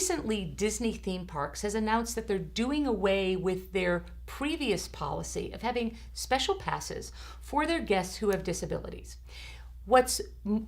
recently, Disney theme parks has announced that they're doing away with their previous policy of having special passes for their guests who have disabilities. What's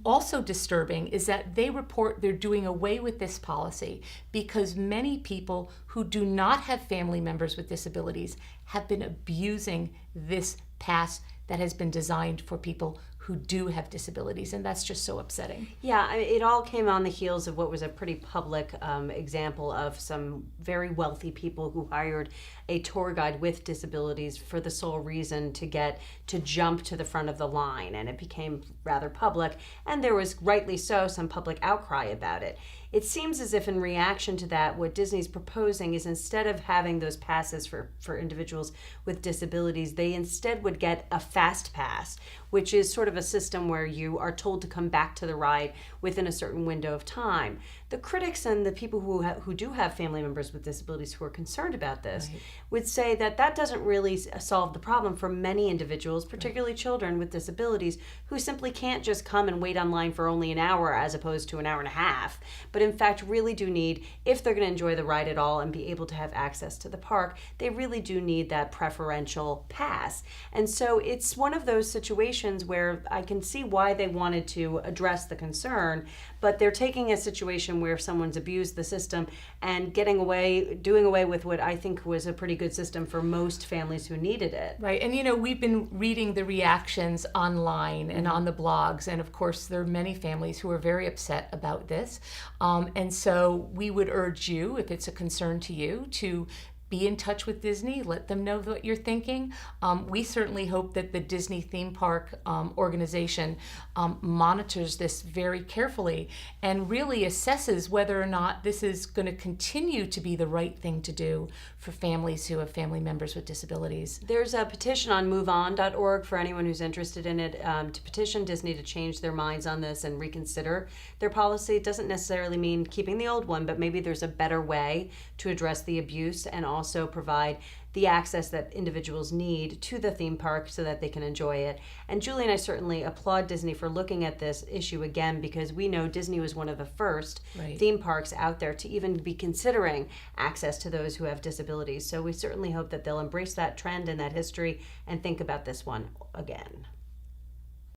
also disturbing is that they report they're doing away with this policy because many people who do not have family members with disabilities have been abusing this pass that has been designed for people who do have disabilities, and that's just so upsetting. Yeah, it all came on the heels of what was a pretty public example of some very wealthy people who hired a tour guide with disabilities for the sole reason to jump to the front of the line, and it became rather public, and there was, rightly so, some public outcry about it. It seems as if in reaction to that, what Disney's proposing is instead of having those passes for individuals with disabilities, they instead would get a fast pass, which is sort of a system where you are told to come back to the ride within a certain window of time. The critics and the people who do have family members with disabilities who are concerned about this would say that that doesn't really solve the problem for many individuals, particularly children with disabilities, who simply can't just come and wait online for only an hour as opposed to an hour and a half, but in fact really do need, if they're going to enjoy the ride at all and be able to have access to the park, they really do need that preferential pass. And so it's one of those situations where I can see why they wanted to address the concern, but they're taking a situation where someone's abused the system and doing away with what I think was a pretty good system for most families who needed it. Right, and we've been reading the reactions online and on the blogs, and of course there are many families who are very upset about this. And so we would urge you, if it's a concern to you, to be in touch with Disney, let them know what you're thinking. We certainly hope that the Disney theme park organization monitors this very carefully and really assesses whether or not this is going to continue to be the right thing to do for families who have family members with disabilities. There's a petition on moveon.org for anyone who's interested in it to petition Disney to change their minds on this and reconsider their policy. It doesn't necessarily mean keeping the old one, but maybe there's a better way to address the abuse and also provide the access that individuals need to the theme park so that they can enjoy it. And Julie and I certainly applaud Disney for looking at this issue again, because we know Disney was one of the first theme parks out there to even be considering access to those who have disabilities. So we certainly hope that they'll embrace that trend and that history and think about this one again.